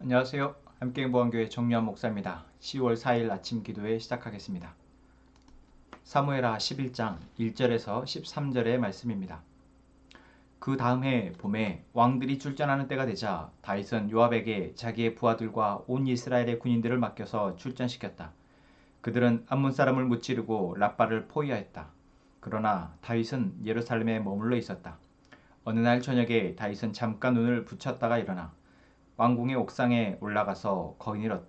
안녕하세요. 함께행보원교회 정유한 목사입니다. 10월 4일 아침 기도회 시작하겠습니다. 사무엘하 11장 1절에서 13절의 말씀입니다. 그 다음 해 봄에 왕들이 출전하는 때가 되자 다윗은 요압에게 자기의 부하들과 온 이스라엘의 군인들을 맡겨서 출전시켰다. 그들은 암몬 사람을 무찌르고 랍바를 포위하였다. 그러나 다윗은 예루살렘에 머물러 있었다. 어느 날 저녁에 다윗은 잠깐 눈을 붙였다가 일어나 왕궁의 옥상에 올라가서 거인을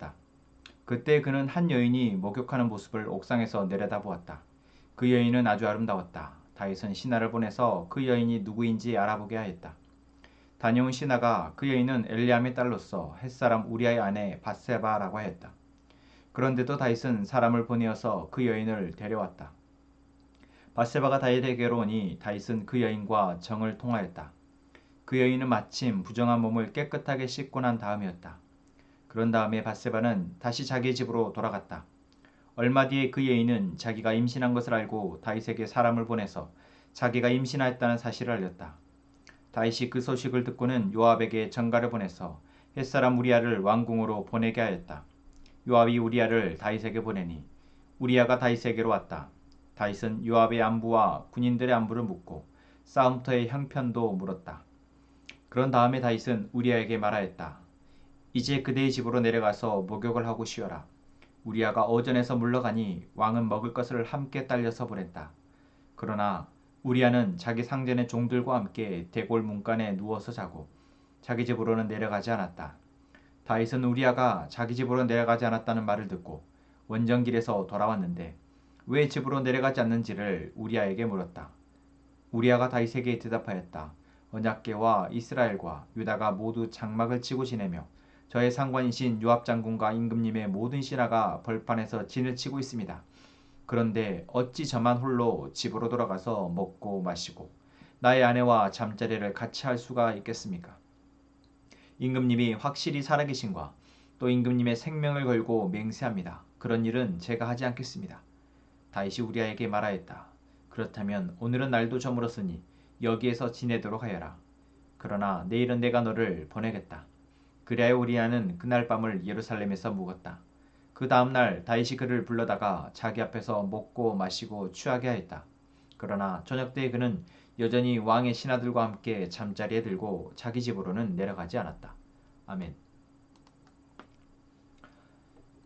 그때 그는 한 여인이 목욕하는 모습을 옥상에서 내려다보았다. 그 여인은 아주 아름다웠다. 다윗은 신하를 보내서 그 여인이 누구인지 알아보게 하였다. 다녀온 신하가 그 여인은 엘리암의 딸로서 햇사람 우리아의 아내 밧세바라고 하였다. 그런데도 다윗은 사람을 보내어서 그 여인을 데려왔다. 밧세바가 다윗에게로 오니 다윗은 그 여인과 정을 통하였다. 그 여인은 마침 부정한 몸을 깨끗하게 씻고 난 다음이었다. 그런 다음에 밧세바는 다시 자기 집으로 돌아갔다. 얼마 뒤에 그 여인은 자기가 임신한 것을 알고 다윗에게 사람을 보내서 자기가 임신하였다는 사실을 알렸다. 다윗이 그 소식을 듣고는 요압에게 전가를 보내서 햇사람 우리아를 왕궁으로 보내게 하였다. 요압이 우리아를 다윗에게 보내니 우리아가 다윗에게로 왔다. 다윗은 요압의 안부와 군인들의 안부를 묻고 싸움터의 형편도 물었다. 그런 다음에 다윗은 우리아에게 말하였다. 이제 그대의 집으로 내려가서 목욕을 하고 쉬어라. 우리아가 어전에서 물러가니 왕은 먹을 것을 함께 딸려서 보냈다. 그러나 우리아는 자기 상전의 종들과 함께 대골 문간에 누워서 자고 자기 집으로는 내려가지 않았다. 다윗은 우리아가 자기 집으로 내려가지 않았다는 말을 듣고 원정길에서 돌아왔는데 왜 집으로 내려가지 않는지를 우리아에게 물었다. 우리아가 다윗에게 대답하였다. 언약궤와 이스라엘과 유다가 모두 장막을 치고 지내며 저의 상관이신 요압 장군과 임금님의 모든 신하가 벌판에서 진을 치고 있습니다. 그런데 어찌 저만 홀로 집으로 돌아가서 먹고 마시고 나의 아내와 잠자리를 같이 할 수가 있겠습니까? 임금님이 확실히 살아계신과 또 임금님의 생명을 걸고 맹세합니다. 그런 일은 제가 하지 않겠습니다. 다윗이 우리아에게 말하였다. 그렇다면 오늘은 날도 저물었으니 여기에서 지내도록 하여라. 그러나 내일은 내가 너를 보내겠다. 그리하여 우리아는 그날 밤을 예루살렘에서 묵었다. 그 다음날 다윗이 그를 불러다가 자기 앞에서 먹고 마시고 취하게 하였다. 그러나 저녁때에 그는 여전히 왕의 신하들과 함께 잠자리에 들고 자기 집으로는 내려가지 않았다. 아멘.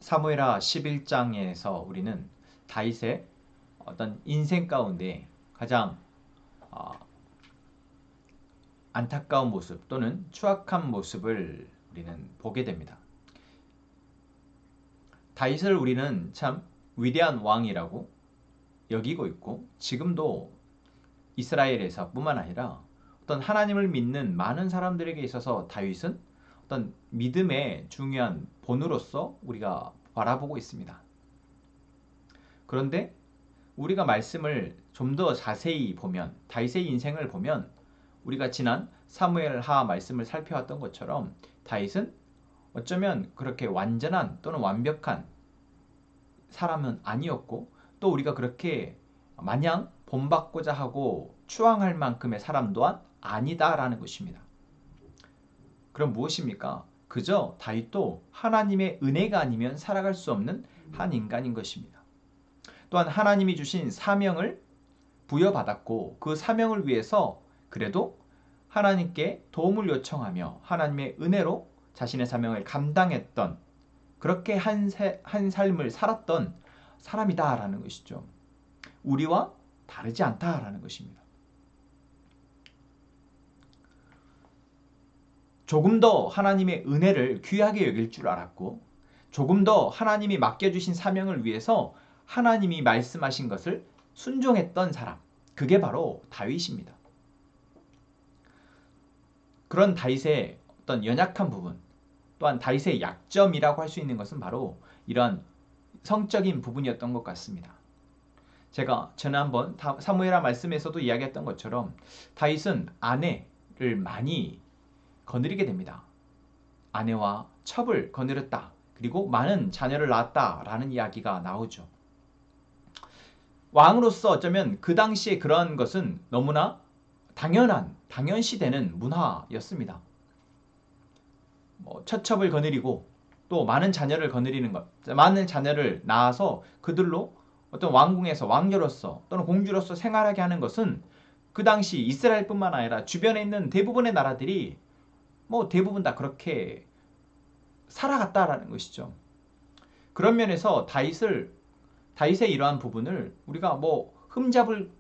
사무엘하 11장에서 우리는 다윗의 어떤 인생 가운데 가장 안타까운 모습 또는 추악한 모습을 우리는 보게 됩니다. 다윗을 우리는 참 위대한 왕이라고 여기고 있고 지금도 이스라엘에서 뿐만 아니라 어떤 하나님을 믿는 많은 사람들에게 있어서 다윗은 어떤 믿음의 중요한 본으로서 우리가 바라보고 있습니다. 그런데 우리가 말씀을 좀 더 자세히 보면 다윗의 인생을 보면 우리가 지난 사무엘하 말씀을 살펴왔던 것처럼 다윗은 어쩌면 그렇게 완전한 또는 완벽한 사람은 아니었고 또 우리가 그렇게 마냥 본받고자 하고 추앙할 만큼의 사람 또한 아니다라는 것입니다. 그럼 무엇입니까? 그저 다윗도 하나님의 은혜가 아니면 살아갈 수 없는 한 인간인 것입니다. 또한 하나님이 주신 사명을 부여받았고 그 사명을 위해서 그래도 하나님께 도움을 요청하며 하나님의 은혜로 자신의 사명을 감당했던 그렇게 한 삶을 살았던 사람이다라는 것이죠. 우리와 다르지 않다라는 것입니다. 조금 더 하나님의 은혜를 귀하게 여길 줄 알았고 조금 더 하나님이 맡겨주신 사명을 위해서 하나님이 말씀하신 것을 순종했던 사람, 그게 바로 다윗입니다. 그런 다윗의 어떤 연약한 부분, 또한 다윗의 약점이라고 할 수 있는 것은 바로 이러한 성적인 부분이었던 것 같습니다. 제가 지난번 사무엘하 말씀에서도 이야기했던 것처럼 다윗은 아내를 많이 거느리게 됩니다. 아내와 첩을 거느렸다. 그리고 많은 자녀를 낳았다라는 이야기가 나오죠. 왕으로서 어쩌면 그 당시에 그런 것은 너무나 당연시되는 문화였습니다. 뭐 처첩을 거느리고 또 많은 자녀를 거느리는 것, 많은 자녀를 낳아서 그들로 어떤 왕궁에서 왕녀로서 또는 공주로서 생활하게 하는 것은 그 당시 이스라엘뿐만 아니라 주변에 있는 대부분의 나라들이 뭐 대부분 다 그렇게 살아갔다라는 것이죠. 그런 면에서 다윗의 이러한 부분을 우리가 뭐 흠을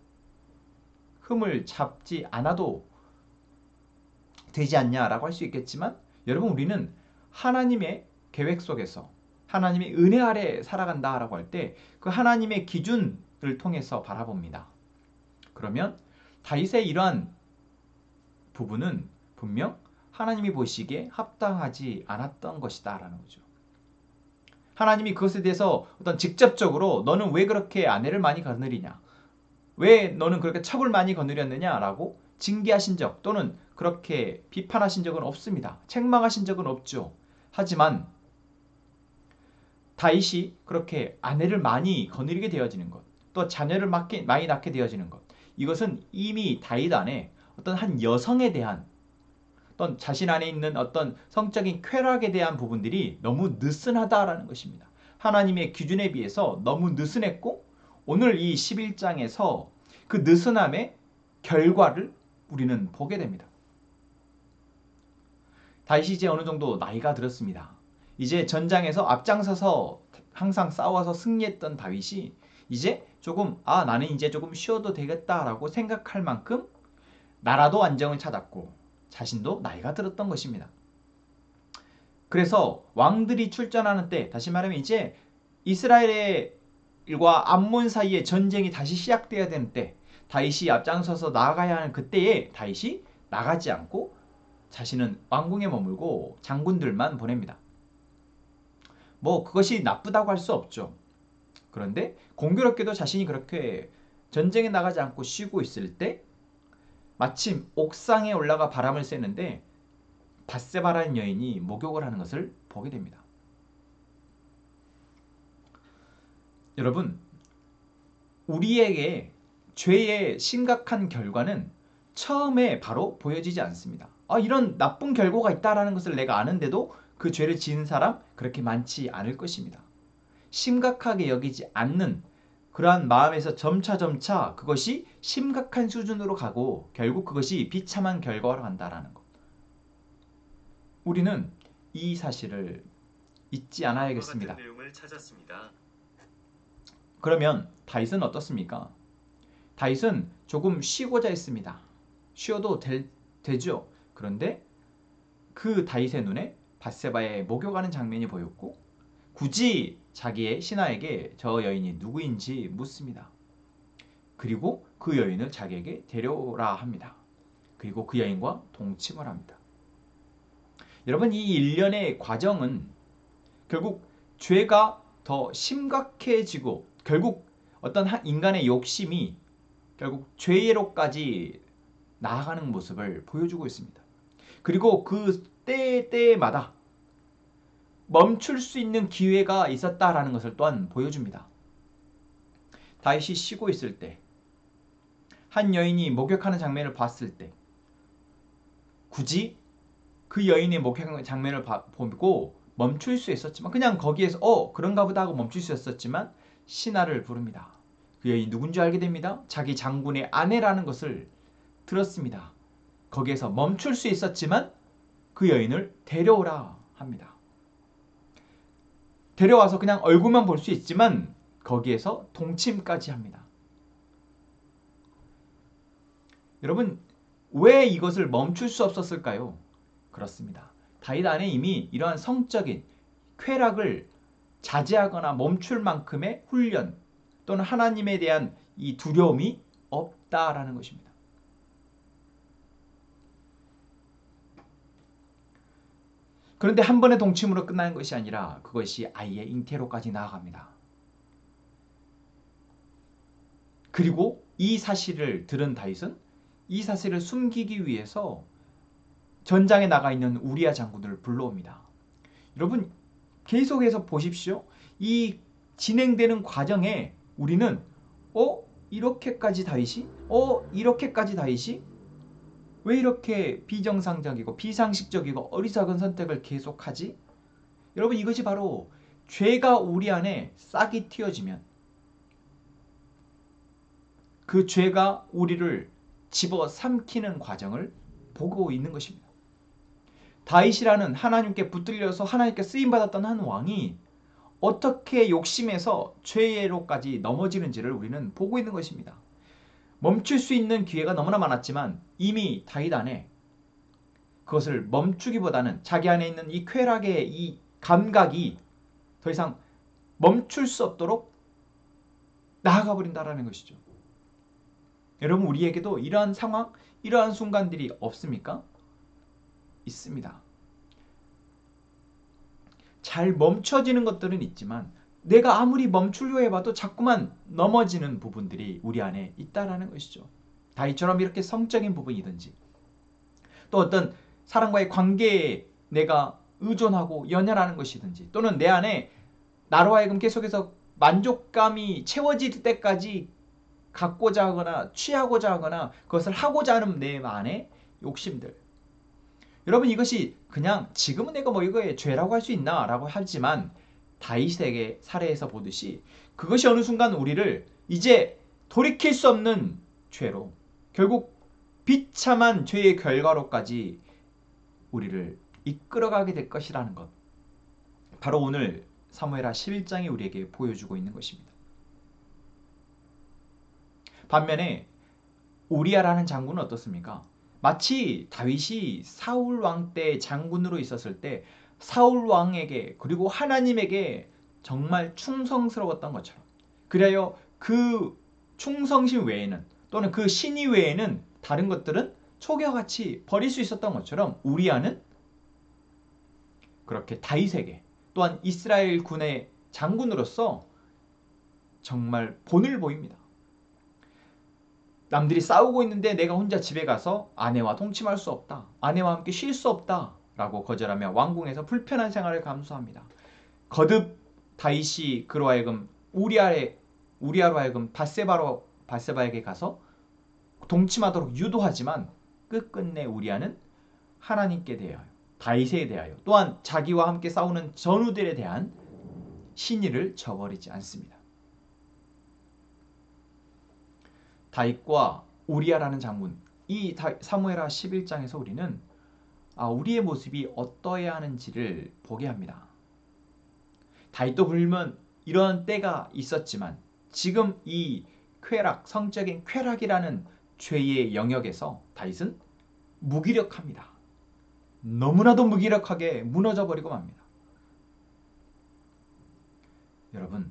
잡지 않아도 되지 않냐라고 할 수 있겠지만, 여러분, 우리는 하나님의 계획 속에서 하나님의 은혜 아래 살아간다라고 할 때 그 하나님의 기준을 통해서 바라봅니다. 그러면 다윗의 이러한 부분은 분명 하나님이 보시기에 합당하지 않았던 것이다라는 거죠. 하나님이 그것에 대해서 어떤 직접적으로 너는 왜 그렇게 아내를 많이 거느리냐, 왜 너는 그렇게 첩을 많이 거느렸느냐라고 징계하신 적 또는 그렇게 비판하신 적은 없습니다. 책망하신 적은 없죠. 하지만 다윗이 그렇게 아내를 많이 거느리게 되어지는 것, 또 자녀를 많이 낳게 되어지는 것, 이것은 이미 다윗 안에 어떤 한 여성에 대한 어떤 자신 안에 있는 어떤 성적인 쾌락에 대한 부분들이 너무 느슨하다라는 것입니다. 하나님의 기준에 비해서 너무 느슨했고, 오늘 이 11장에서 그 느슨함의 결과를 우리는 보게 됩니다. 다윗이 이제 어느 정도 나이가 들었습니다. 이제 전장에서 앞장서서 항상 싸워서 승리했던 다윗이 이제 조금 나는 이제 조금 쉬어도 되겠다라고 생각할 만큼 나라도 안정을 찾았고 자신도 나이가 들었던 것입니다. 그래서 왕들이 출전하는 때, 다시 말하면 이제 이스라엘과 암몬 사이의 전쟁이 다시 시작되어야 되는 때, 다윗이 앞장서서 나아가야 하는 그때에 다윗이 나가지 않고 자신은 왕궁에 머물고 장군들만 보냅니다. 뭐 그것이 나쁘다고 할 수 없죠. 그런데 공교롭게도 자신이 그렇게 전쟁에 나가지 않고 쉬고 있을 때 마침 옥상에 올라가 바람을 쐬는데 밧세바라는 여인이 목욕을 하는 것을 보게 됩니다. 여러분, 우리에게 죄의 심각한 결과는 처음에 바로 보여지지 않습니다. 이런 나쁜 결과가 있다는 것을 내가 아는데도 그 죄를 지은 사람 그렇게 많지 않을 것입니다. 심각하게 여기지 않는 그러한 마음에서 점차 그것이 심각한 수준으로 가고 결국 그것이 비참한 결과로 간다라는 것. 우리는 이 사실을 잊지 않아야겠습니다. 그러면 다윗은 어떻습니까? 다윗은 조금 쉬고자 했습니다. 쉬어도 되죠. 그런데 그 다윗의 눈에 밧세바의 목욕하는 장면이 보였고 굳이 자기의 신하에게 저 여인이 누구인지 묻습니다. 그리고 그 여인을 자기에게 데려오라 합니다. 그리고 그 여인과 동침을 합니다. 여러분, 이 일련의 과정은 결국 죄가 더 심각해지고 결국 어떤 한 인간의 욕심이 결국 죄로까지 나아가는 모습을 보여주고 있습니다. 그리고 그 때마다 멈출 수 있는 기회가 있었다라는 것을 또한 보여줍니다. 다윗이 쉬고 있을 때, 한 여인이 목욕하는 장면을 봤을 때 굳이 그 여인의 목욕하는 장면을 보고 멈출 수 있었지만 그냥 거기에서 그런가 보다 하고 멈출 수 있었지만 신하를 부릅니다. 그 여인이 누군지 알게 됩니다. 자기 장군의 아내라는 것을 들었습니다. 거기에서 멈출 수 있었지만 그 여인을 데려오라 합니다. 데려와서 그냥 얼굴만 볼 수 있지만 거기에서 동침까지 합니다. 여러분, 왜 이것을 멈출 수 없었을까요? 그렇습니다. 다윗 안에 이미 이러한 성적인 쾌락을 자제하거나 멈출 만큼의 훈련 또는 하나님에 대한 이 두려움이 없다라는 것입니다. 그런데 한 번의 동침으로 끝나는 것이 아니라 그것이 아예 잉태로까지 나아갑니다. 그리고 이 사실을 들은 다윗은 이 사실을 숨기기 위해서 전장에 나가 있는 우리아 장군을 불러옵니다. 여러분, 계속해서 보십시오. 이 진행되는 과정에 우리는 이렇게까지 다윗이? 이렇게까지 다윗이? 왜 이렇게 비정상적이고 비상식적이고 어리석은 선택을 계속하지? 여러분, 이것이 바로 죄가 우리 안에 싹이 틔어지면 그 죄가 우리를 집어삼키는 과정을 보고 있는 것입니다. 다윗이라는 하나님께 붙들려서 하나님께 쓰임받았던 한 왕이 어떻게 욕심에서 죄로까지 넘어지는지를 우리는 보고 있는 것입니다. 멈출 수 있는 기회가 너무나 많았지만 이미 다윗 안에 그것을 멈추기보다는 자기 안에 있는 이 쾌락의 이 감각이 더 이상 멈출 수 없도록 나아가 버린다라는 것이죠. 여러분, 우리에게도 이러한 상황, 이러한 순간들이 없습니까? 있습니다. 잘 멈춰지는 것들은 있지만 내가 아무리 멈추려 해봐도 자꾸만 넘어지는 부분들이 우리 안에 있다라는 것이죠. 다윗처럼 이렇게 성적인 부분이든지 또 어떤 사람과의 관계에 내가 의존하고 연연하는 것이든지 또는 내 안에 나로 하여금 계속해서 만족감이 채워질 때까지 갖고자 하거나 취하고자 하거나 그것을 하고자 하는 내 안의 욕심들. 여러분, 이것이 그냥 지금은 내가 뭐 이거에 죄라고 할 수 있나 라고 하지만 다윗에게 사례에서 보듯이 그것이 어느 순간 우리를 이제 돌이킬 수 없는 죄로 결국 비참한 죄의 결과로까지 우리를 이끌어가게 될 것이라는 것. 바로 오늘 사무엘하 11장이 우리에게 보여주고 있는 것입니다. 반면에 우리아라는 장군은 어떻습니까? 마치 다윗이 사울 왕 때 장군으로 있었을 때 사울 왕에게 그리고 하나님에게 정말 충성스러웠던 것처럼 그래요. 그 충성심 외에는 또는 그 신의 외에는 다른 것들은 초기와같이 버릴 수 있었던 것처럼 우리아는 그렇게 다윗에게 또한 이스라엘 군의 장군으로서 정말 본을 보입니다. 남들이 싸우고 있는데 내가 혼자 집에 가서 아내와 동침할 수 없다. 아내와 함께 쉴 수 없다. 라고 거절하며 왕궁에서 불편한 생활을 감수합니다. 거듭 다윗이 그로 하여금 우리아로 하여금 바세바에게 가서 동침하도록 유도하지만 끝끝내 우리아는 하나님께 대하여 다윗에 대하여 또한 자기와 함께 싸우는 전우들에 대한 신의를 저버리지 않습니다. 다윗과 우리아라는 장군, 이 사무엘하 11장에서 우리는 우리의 모습이 어떠해야 하는지를 보게 합니다. 다윗도 물론 이런 때가 있었지만 지금 이 쾌락, 성적인 쾌락이라는 죄의 영역에서 다윗은 무기력합니다. 너무나도 무기력하게 무너져 버리고 맙니다. 여러분,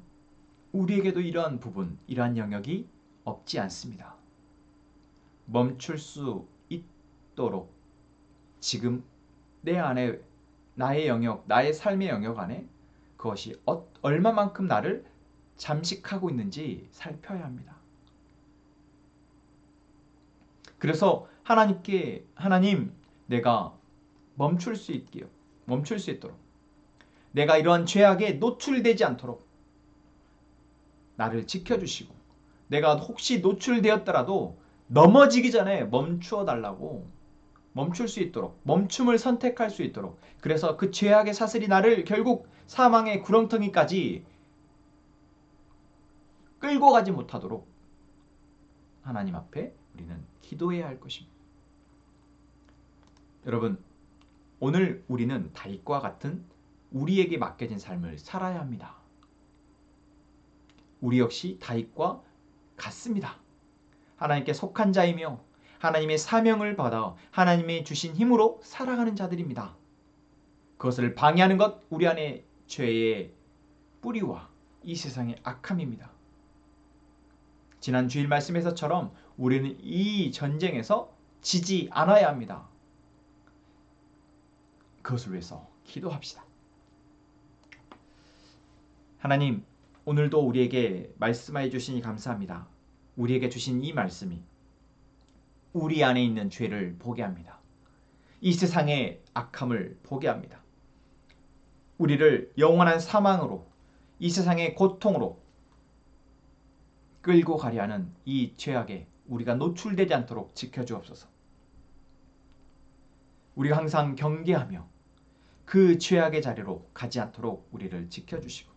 우리에게도 이러한 부분, 이러한 영역이 없지 않습니다. 멈출 수 있도록 지금 내 안에 나의 영역, 나의 삶의 영역 안에 그것이 얼마만큼 나를 잠식하고 있는지 살펴야 합니다. 그래서 하나님께 하나님, 내가 멈출 수 있도록 내가 이러한 죄악에 노출되지 않도록 나를 지켜주시고 내가 혹시 노출되었더라도 넘어지기 전에 멈추어 달라고 멈출 수 있도록 멈춤을 선택할 수 있도록 그래서 그 죄악의 사슬이 나를 결국 사망의 구렁텅이까지 끌고 가지 못하도록 하나님 앞에 우리는 기도해야 할 것입니다. 여러분, 오늘 우리는 다윗과 같은 우리에게 맡겨진 삶을 살아야 합니다. 우리 역시 다윗과 같습니다. 하나님께 속한 자이며 하나님의 사명을 받아 하나님의 주신 힘으로 살아가는 자들입니다. 그것을 방해하는 것 우리 안에 죄의 뿌리와 이 세상의 악함입니다. 지난 주일 말씀에서처럼 우리는 이 전쟁에서 지지 않아야 합니다. 그것을 위해서 기도합시다. 하나님, 오늘도 우리에게 말씀해 주시니 감사합니다. 우리에게 주신 이 말씀이 우리 안에 있는 죄를 보게 합니다. 이 세상의 악함을 보게 합니다. 우리를 영원한 사망으로 이 세상의 고통으로 끌고 가려 하는 이 죄악에 우리가 노출되지 않도록 지켜주옵소서. 우리가 항상 경계하며 그 죄악의 자리로 가지 않도록 우리를 지켜주시고,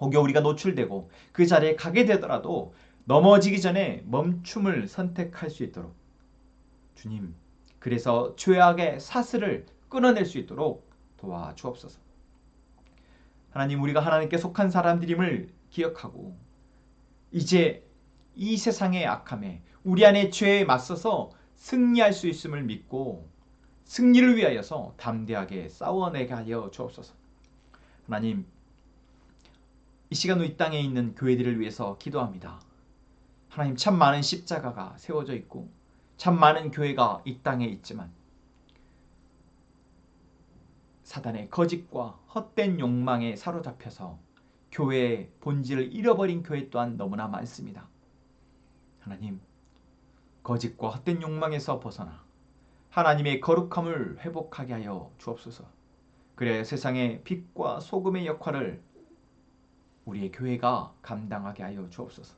혹여 우리가 노출되고 그 자리에 가게 되더라도 넘어지기 전에 멈춤을 선택할 수 있도록 주님, 그래서 죄악의 사슬을 끊어낼 수 있도록 도와주옵소서. 하나님, 우리가 하나님께 속한 사람들임을 기억하고 이제 이 세상의 악함에 우리 안의 죄에 맞서서 승리할 수 있음을 믿고 승리를 위하여서 담대하게 싸워내게 하여 주옵소서. 하나님, 이 시간 이 땅에 있는 교회들을 위해서 기도합니다. 하나님, 참 많은 십자가가 세워져 있고 참 많은 교회가 이 땅에 있지만 사단의 거짓과 헛된 욕망에 사로잡혀서 교회의 본질을 잃어버린 교회 또한 너무나 많습니다. 하나님, 거짓과 헛된 욕망에서 벗어나 하나님의 거룩함을 회복하게 하여 주옵소서. 그래야 세상의 빛과 소금의 역할을 우리의 교회가 감당하게 하여 주옵소서.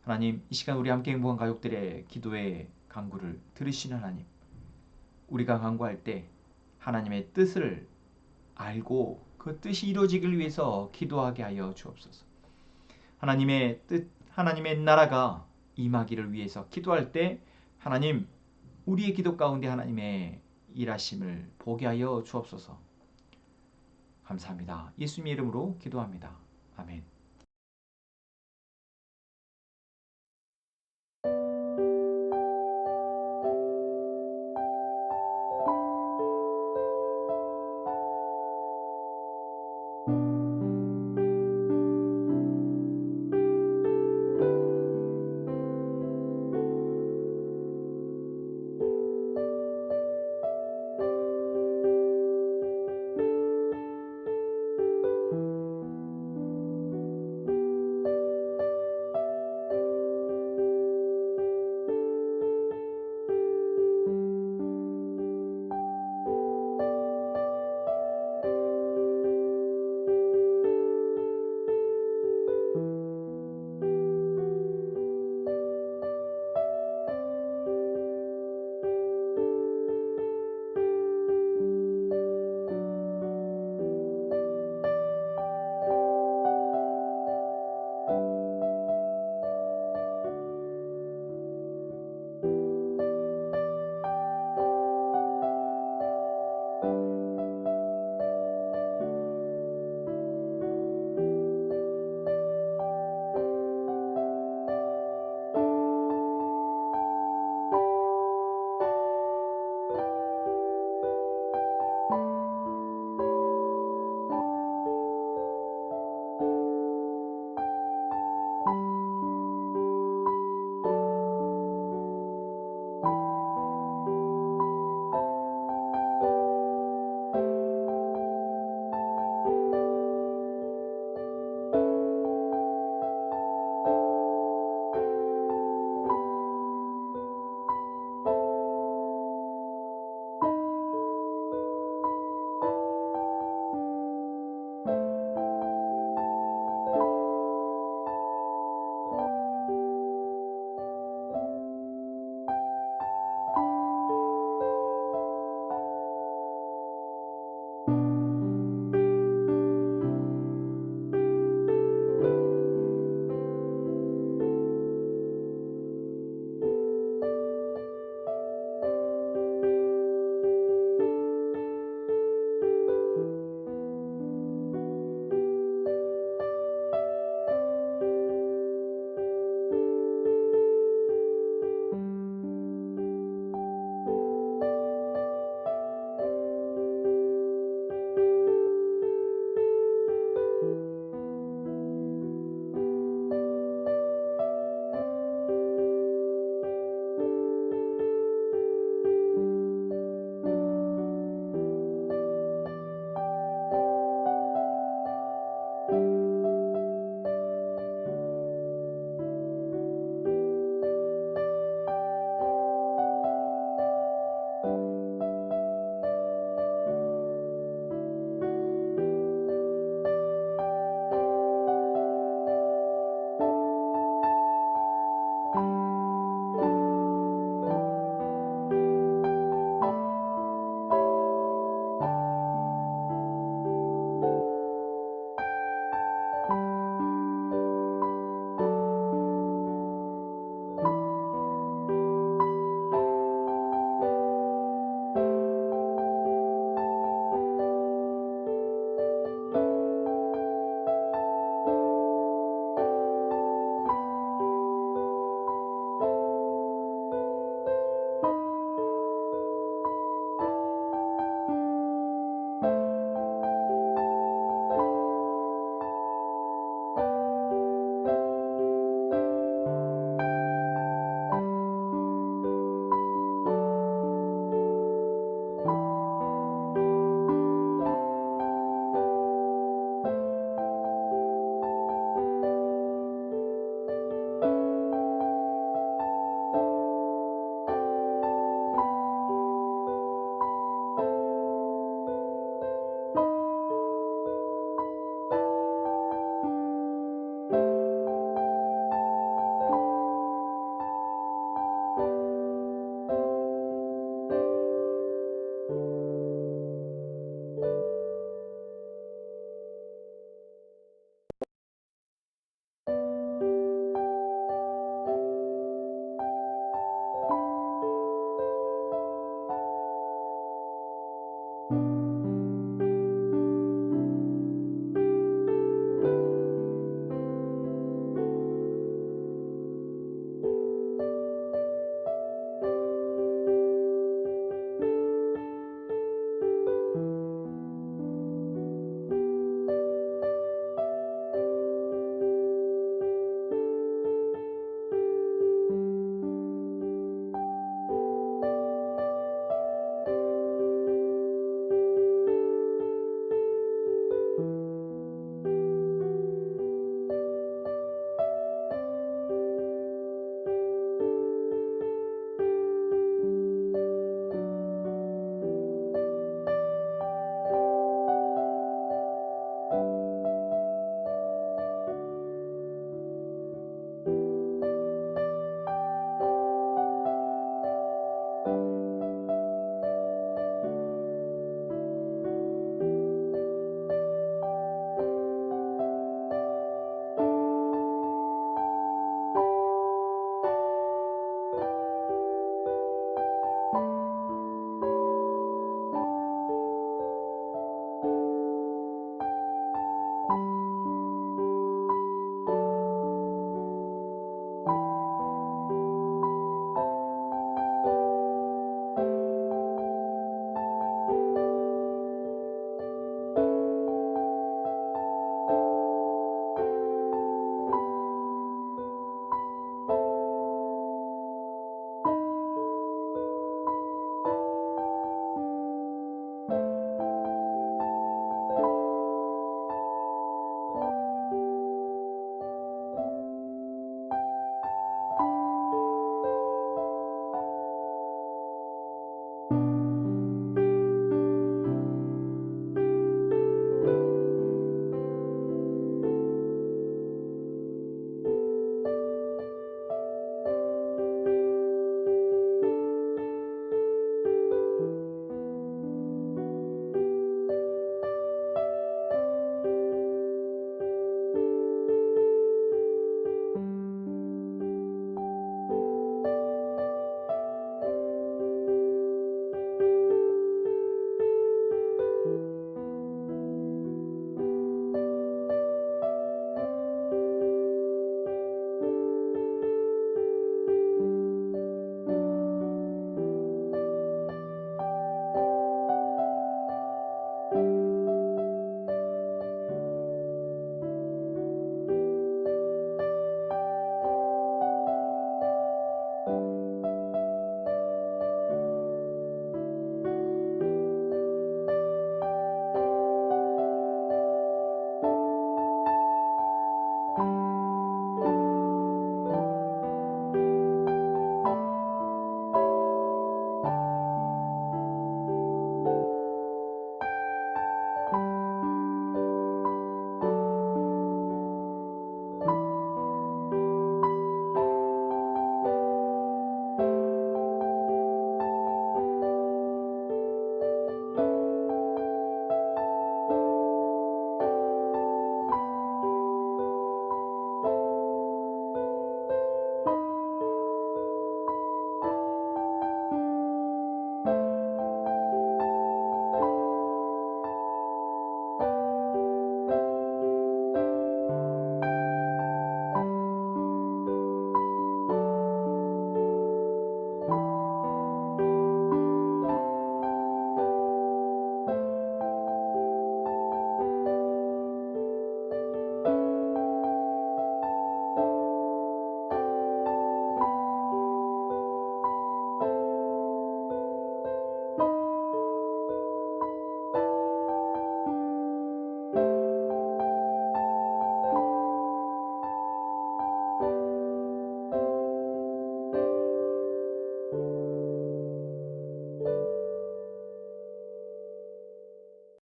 하나님, 이 시간 우리 함께 행복한 가족들의 기도의 간구를 들으시는 하나님, 우리가 간구할 때 하나님의 뜻을 알고 그 뜻이 이루어지길 위해서 기도하게 하여 주옵소서. 하나님의 뜻, 하나님의 나라가 임하기를 위해서 기도할 때 하나님, 우리의 기도 가운데 하나님의 일하심을 보게 하여 주옵소서. 감사합니다. 예수님의 이름으로 기도합니다. 아멘.